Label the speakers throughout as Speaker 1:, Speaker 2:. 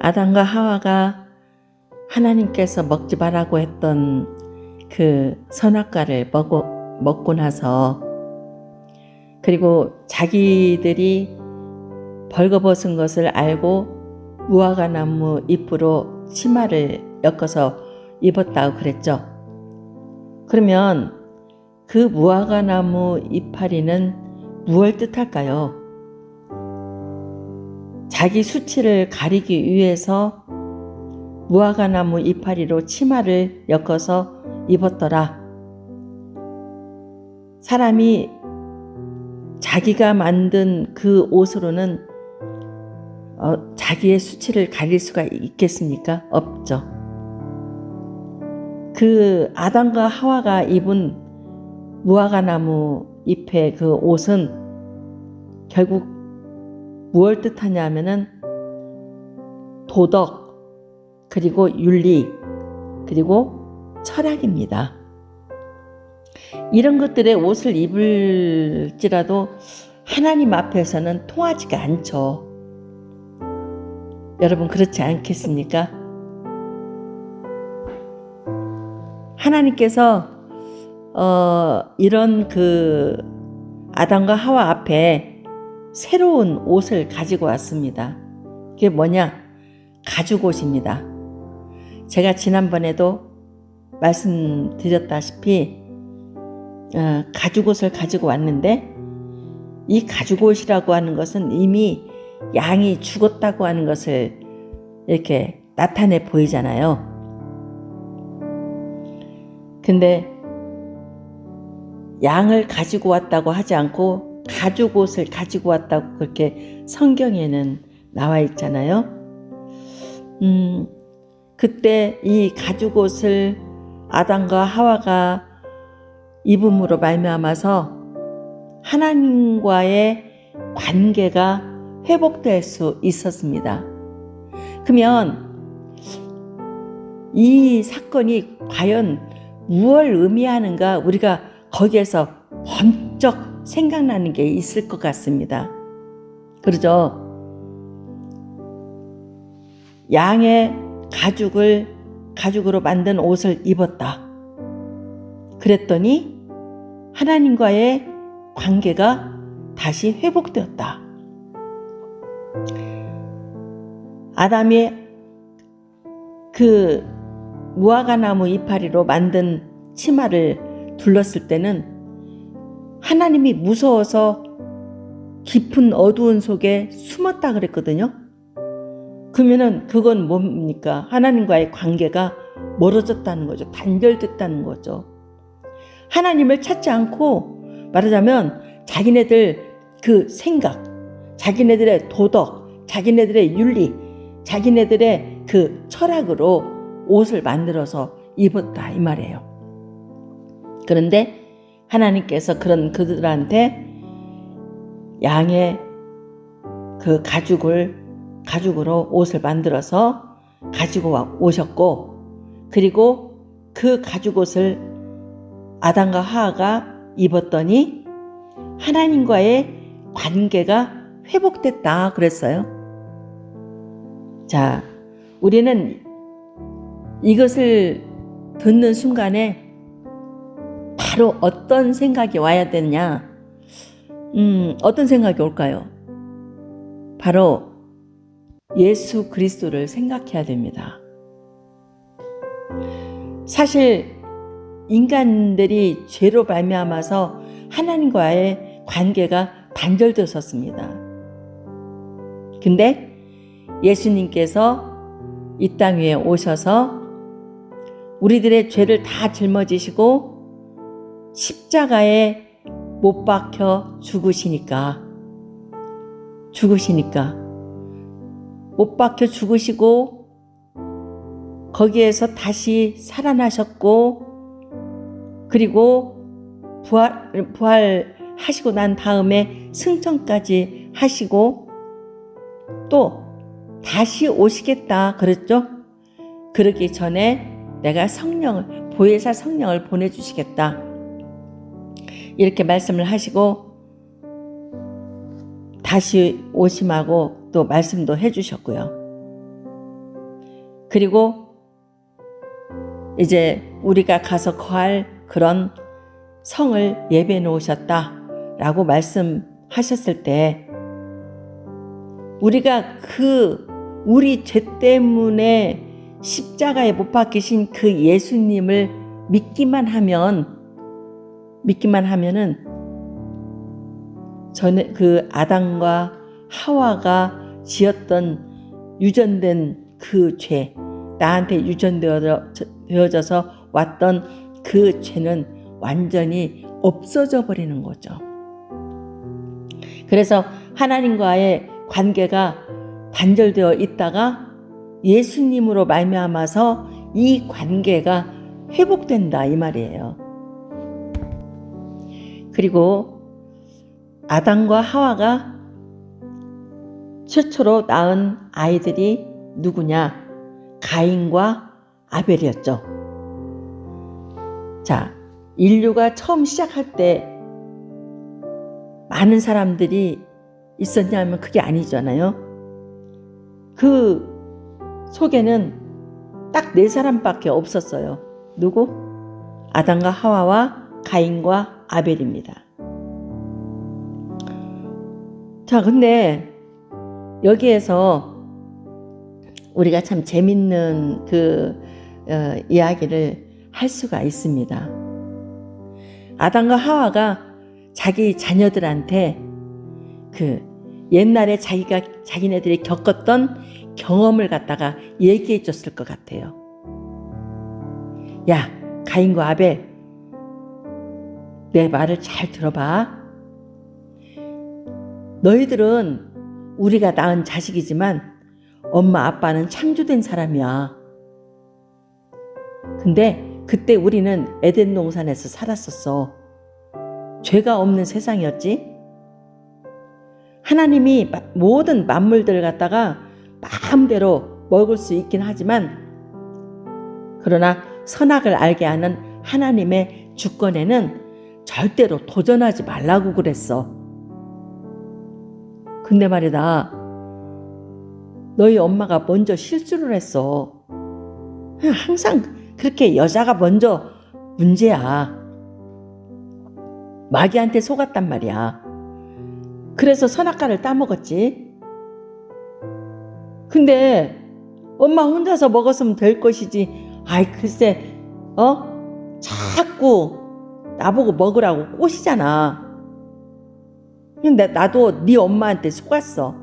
Speaker 1: 아담과 하와가 하나님께서 먹지 말라고 했던 그 선악과를 먹고 나서, 그리고 자기들이 벌거벗은 것을 알고 무화과나무 잎으로 치마를 엮어서 입었다고 그랬죠. 그러면 그 무화과나무 이파리는 무엇을 뜻할까요? 자기 수치를 가리기 위해서 무화과나무 이파리로 치마를 엮어서 입었더라. 사람이 자기가 만든 그 옷으로는 자기의 수치를 가릴 수가 있겠습니까? 없죠. 그 아담과 하와가 입은 무화과나무 잎의 그 옷은 결국 무엇을 뜻하냐면은 도덕, 그리고 윤리, 그리고 철학입니다. 이런 것들의 옷을 입을지라도 하나님 앞에서는 통하지가 않죠. 여러분 그렇지 않겠습니까? 하나님께서 이런 그 아담과 하와 앞에 새로운 옷을 가지고 왔습니다. 그게 뭐냐? 가죽옷입니다. 제가 지난번에도 말씀드렸다시피 가죽옷을 가지고 왔는데, 이 가죽옷이라고 하는 것은 이미 양이 죽었다고 하는 것을 이렇게 나타내 보이잖아요. 근데 양을 가지고 왔다고 하지 않고 가죽옷을 가지고 왔다고 그렇게 성경에는 나와 있잖아요. 그때 이 가죽옷을 아담과 하와가 입음으로 말미암아서 하나님과의 관계가 회복될 수 있었습니다. 그러면 이 사건이 과연 무엇을 의미하는가, 우리가 거기에서 번쩍 생각나는 게 있을 것 같습니다. 그러죠? 양의 가죽으로 만든 옷을 입었다. 그랬더니 하나님과의 관계가 다시 회복되었다. 아담이 그 무화과나무 이파리로 만든 치마를 둘렀을 때는 하나님이 무서워서 깊은 어두운 속에 숨었다 그랬거든요. 그러면은 그건 뭡니까? 하나님과의 관계가 멀어졌다는 거죠. 단절됐다는 거죠. 하나님을 찾지 않고, 말하자면 자기네들 그 생각, 자기네들의 도덕, 자기네들의 윤리, 자기네들의 그 철학으로 옷을 만들어서 입었다 이 말이에요. 그런데 하나님께서 그런 그들한테 양의 그 가죽으로 옷을 만들어서 가지고 오셨고, 그리고 그 가죽옷을 아담과 하와가 입었더니 하나님과의 관계가 회복됐다 그랬어요. 자, 우리는 이것을 듣는 순간에 바로 어떤 생각이 와야 되느냐? 어떤 생각이 올까요? 바로 예수 그리스도를 생각해야 됩니다. 사실 인간들이 죄로 말미암아서 하나님과의 관계가 단절되었습니다. 근데 예수님께서 이 땅 위에 오셔서 우리들의 죄를 다 짊어지시고 십자가에 못 박혀 죽으시니까 못 박혀 죽으시고 거기에서 다시 살아나셨고, 그리고 부활하시고 난 다음에 승천까지 하시고 또 다시 오시겠다 그랬죠. 그러기 전에 내가 보혜사 성령을 보내주시겠다 이렇게 말씀을 하시고 다시 오심하고 또 말씀도 해주셨고요. 그리고 이제 우리가 가서 거할 그런 성을 예비해 놓으셨다라고 말씀하셨을 때 우리가 우리 죄 때문에 십자가에 못 박히신 그 예수님을 믿기만 하면은 전에 그 아담과 하와가 지었던 유전된 그 죄, 나한테 유전되어져서 왔던 그 죄는 완전히 없어져 버리는 거죠. 그래서 하나님과의 관계가 단절되어 있다가 예수님으로 말미암아서 이 관계가 회복된다 이 말이에요. 그리고 아담과 하와가 최초로 낳은 아이들이 누구냐? 가인과 아벨이었죠. 자, 인류가 처음 시작할 때 많은 사람들이 있었냐면 그게 아니잖아요. 그 속에는 딱 4사람밖에 없었어요. 누구? 아담과 하와와 가인과 아벨입니다. 자, 근데 여기에서 우리가 참 재밌는 이야기를 할 수가 있습니다. 아담과 하와가 자기 자녀들한테 옛날에 자기네들이 겪었던 경험을 갖다가 얘기해 줬을 것 같아요. 야, 가인과 아벨, 내 말을 잘 들어봐. 너희들은 우리가 낳은 자식이지만 엄마 아빠는 창조된 사람이야. 근데 그때 우리는 에덴 동산에서 살았었어. 죄가 없는 세상이었지. 하나님이 모든 만물들을 갖다가 마음대로 먹을 수 있긴 하지만 그러나 선악을 알게 하는 하나님의 주권에는 절대로 도전하지 말라고 그랬어. 근데 말이다, 너희 엄마가 먼저 실수를 했어. 항상 그렇게 여자가 먼저 문제야. 마귀한테 속았단 말이야. 그래서 선악과를 따먹었지. 근데 엄마 혼자서 먹었으면 될 것이지. 아이 글쎄, 자꾸 나보고 먹으라고 꼬시잖아. 근데 나도 네 엄마한테 속았어.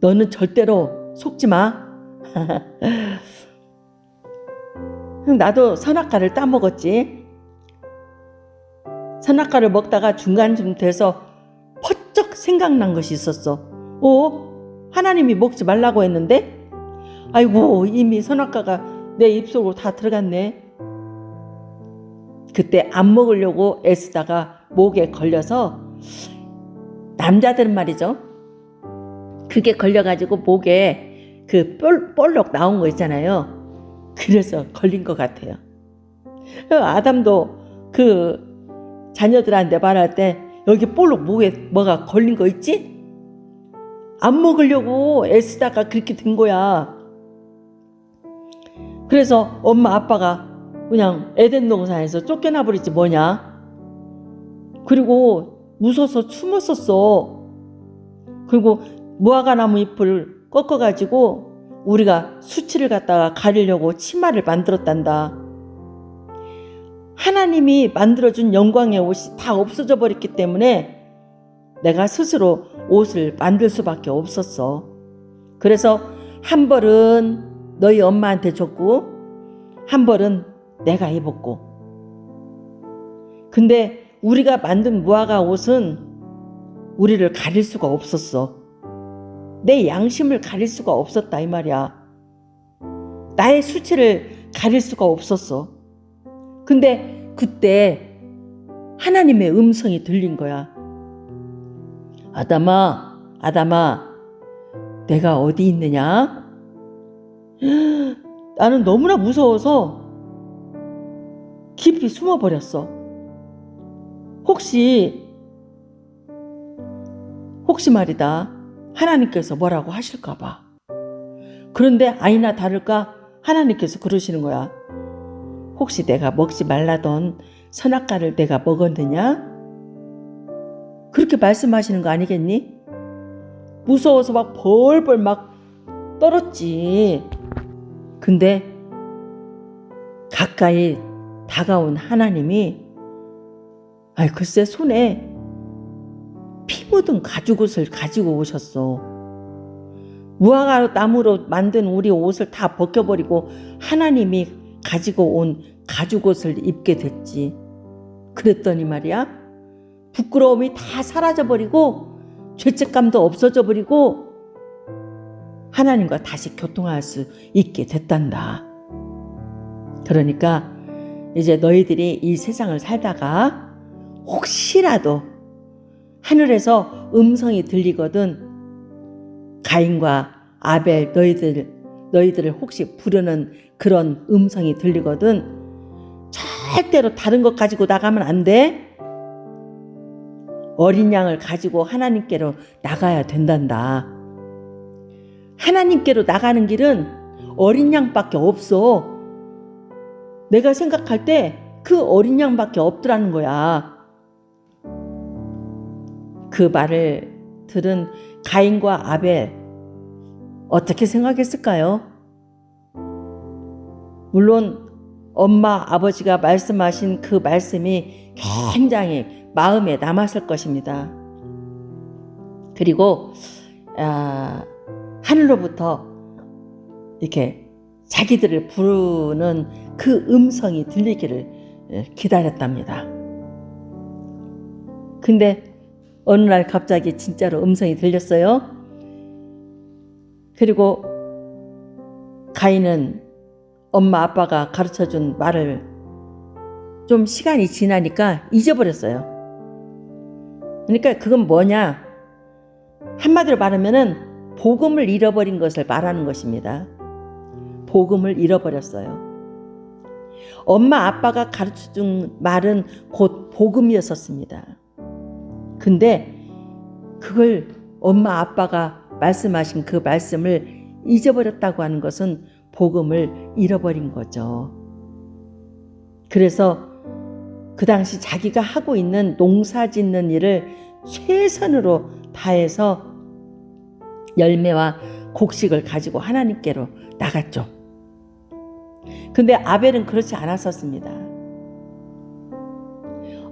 Speaker 1: 너는 절대로 속지 마. 나도 선악과를 따먹었지. 선악과를 먹다가 중간쯤 돼서 퍼쩍 생각난 것이 있었어. 하나님이 먹지 말라고 했는데? 아이고, 이미 선악과가 내 입속으로 다 들어갔네. 그때 안 먹으려고 애쓰다가 목에 걸려서, 남자들은 말이죠, 그게 걸려가지고 목에 볼록 나온 거 있잖아요. 그래서 걸린 것 같아요. 아담도 자녀들한테 말할 때 여기 볼록 목에 뭐가 걸린 거 있지? 안 먹으려고 애쓰다가 그렇게 된 거야. 그래서 엄마 아빠가 그냥 에덴 동산에서 쫓겨나 버리지 뭐냐. 그리고 무서워서 숨었었어. 그리고 무화과나무 잎을 꺾어가지고 우리가 수치를 갖다가 가리려고 치마를 만들었단다. 하나님이 만들어준 영광의 옷이 다 없어져 버렸기 때문에 내가 스스로 옷을 만들 수밖에 없었어. 그래서 한 벌은 너희 엄마한테 줬고 한 벌은 내가 입었고. 근데 우리가 만든 무화과 옷은 우리를 가릴 수가 없었어. 내 양심을 가릴 수가 없었다 이 말이야. 나의 수치를 가릴 수가 없었어. 근데 그때 하나님의 음성이 들린 거야. 아담아, 아담아, 내가 어디 있느냐? 나는 너무나 무서워서 깊이 숨어버렸어. 혹시 말이다, 하나님께서 뭐라고 하실까 봐. 그런데 아니나 다를까 하나님께서 그러시는 거야. 혹시 내가 먹지 말라던 선악과를 내가 먹었느냐? 그렇게 말씀하시는 거 아니겠니? 무서워서 막 벌벌 막 떨었지. 근데 가까이 다가온 하나님이 글쎄 손에 피 묻은 가죽옷을 가지고 오셨어. 무화과 나무로 만든 우리 옷을 다 벗겨버리고 하나님이 가지고 온 가죽옷을 입게 됐지. 그랬더니 말이야, 부끄러움이 다 사라져버리고 죄책감도 없어져버리고 하나님과 다시 교통할 수 있게 됐단다. 그러니까 이제 너희들이 이 세상을 살다가 혹시라도 하늘에서 음성이 들리거든, 가인과 아벨 너희들을 혹시 부르는 그런 음성이 들리거든, 절대로 다른 것 가지고 나가면 안 돼. 어린 양을 가지고 하나님께로 나가야 된단다. 하나님께로 나가는 길은 어린 양밖에 없어. 내가 생각할 때 그 어린 양밖에 없더라는 거야. 그 말을 들은 가인과 아벨 어떻게 생각했을까요? 물론 엄마 아버지가 말씀하신 그 말씀이 굉장히 마음에 남았을 것입니다. 그리고 하늘로부터 이렇게 자기들을 부르는 그 음성이 들리기를 기다렸답니다. 근데 어느 날 갑자기 진짜로 음성이 들렸어요. 그리고 가인은 엄마 아빠가 가르쳐준 말을 좀 시간이 지나니까 잊어버렸어요. 그러니까 그건 뭐냐? 한마디로 말하면은 복음을 잃어버린 것을 말하는 것입니다. 복음을 잃어버렸어요. 엄마 아빠가 가르쳐준 말은 곧 복음이었었습니다. 근데 그걸 엄마 아빠가 말씀하신 그 말씀을 잊어버렸다고 하는 것은 복음을 잃어버린 거죠. 그래서 그 당시 자기가 하고 있는 농사 짓는 일을 최선으로 다해서 열매와 곡식을 가지고 하나님께로 나갔죠. 근데 아벨은 그렇지 않았었습니다.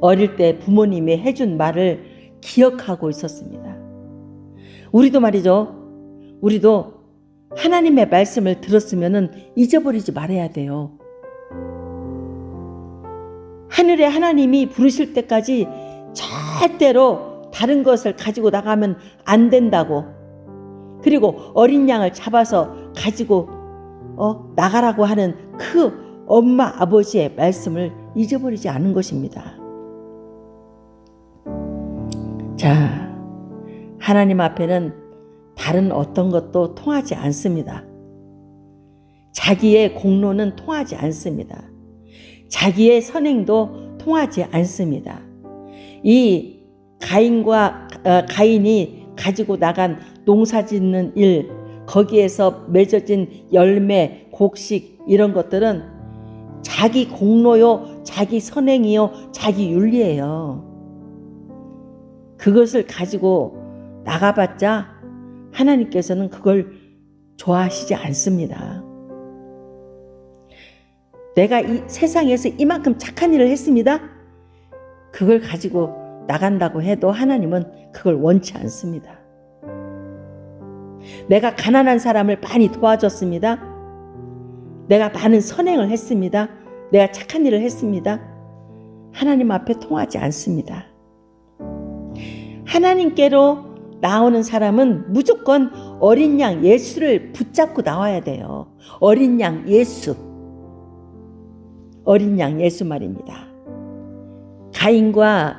Speaker 1: 어릴 때 부모님이 해준 말을 기억하고 있었습니다. 우리도 말이죠. 우리도 하나님의 말씀을 들었으면 잊어버리지 말아야 돼요. 하늘의 하나님이 부르실 때까지 절대로 다른 것을 가지고 나가면 안 된다고. 그리고 어린 양을 잡아서 가지고 나가라고 하는 그 엄마 아버지의 말씀을 잊어버리지 않은 것입니다. 자, 하나님 앞에는 다른 어떤 것도 통하지 않습니다. 자기의 공로는 통하지 않습니다. 자기의 선행도 통하지 않습니다. 이 가인이 가지고 나간 농사 짓는 일, 거기에서 맺어진 열매, 곡식 이런 것들은 자기 공로요, 자기 선행이요, 자기 윤리예요. 그것을 가지고 나가봤자 하나님께서는 그걸 좋아하시지 않습니다. 내가 이 세상에서 이만큼 착한 일을 했습니다. 그걸 가지고 나간다고 해도 하나님은 그걸 원치 않습니다. 내가 가난한 사람을 많이 도와줬습니다. 내가 많은 선행을 했습니다. 내가 착한 일을 했습니다. 하나님 앞에 통하지 않습니다. 하나님께로 나오는 사람은 무조건 어린 양 예수를 붙잡고 나와야 돼요. 어린 양 예수. 어린 양 예수 말입니다. 가인과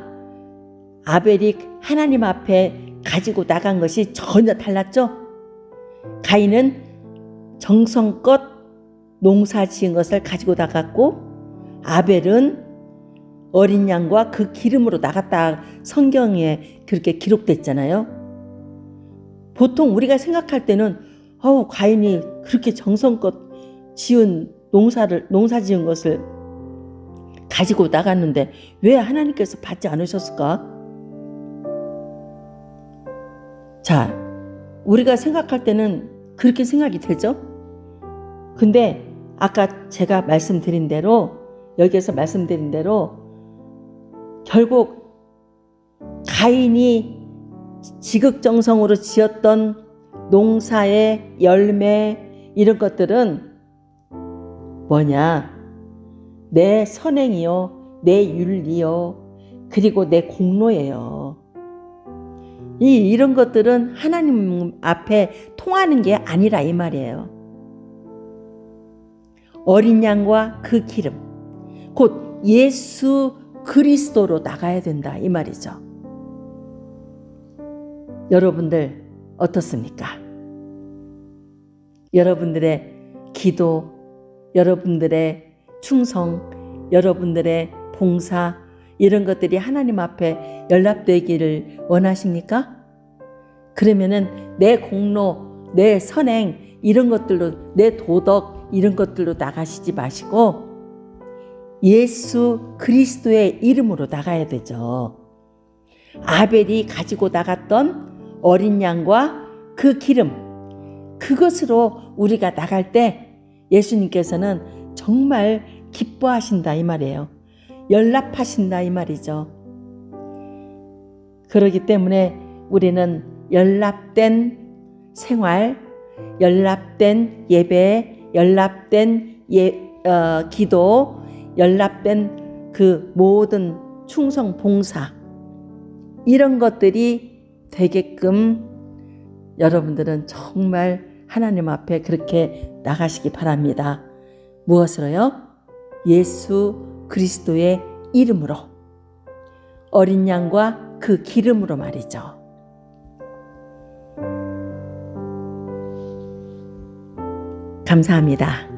Speaker 1: 아벨이 하나님 앞에 가지고 나간 것이 전혀 달랐죠. 가인은 정성껏 농사 지은 것을 가지고 나갔고, 아벨은 어린 양과 그 기름으로 나갔다 성경에 그렇게 기록됐잖아요. 보통 우리가 생각할 때는 가인이 그렇게 정성껏 농사 지은 것을 가지고 나갔는데 왜 하나님께서 받지 않으셨을까? 자, 우리가 생각할 때는 그렇게 생각이 되죠? 근데 아까 제가 말씀드린 대로, 여기에서 말씀드린 대로 결국 가인이 지극정성으로 지었던 농사의 열매 이런 것들은 뭐냐? 내 선행이요, 내 윤리요, 그리고 내 공로예요. 이런 것들은 하나님 앞에 통하는 게 아니라 이 말이에요. 어린 양과 그 기름, 곧 예수 그리스도로 나가야 된다 이 말이죠. 여러분들 어떻습니까? 여러분들의 기도, 여러분들의 충성, 여러분들의 봉사 이런 것들이 하나님 앞에 연락되기를 원하십니까? 그러면은 내 공로, 내 선행 이런 것들로, 내 도덕 이런 것들로 나가시지 마시고 예수 그리스도의 이름으로 나가야 되죠. 아벨이 가지고 나갔던 어린 양과 그 기름, 그것으로 우리가 나갈 때 예수님께서는 정말 기뻐하신다 이 말이에요. 연락하신다 이 말이죠. 그렇기 때문에 우리는 연락된 생활, 연락된 예배, 연락된 기도, 연락된 그 모든 충성 봉사 이런 것들이 되게끔 여러분들은 정말 하나님 앞에 그렇게 나가시기 바랍니다. 무엇으로요? 예수 그리스도의 이름으로, 어린 양과 그 기름으로 말이죠. 감사합니다.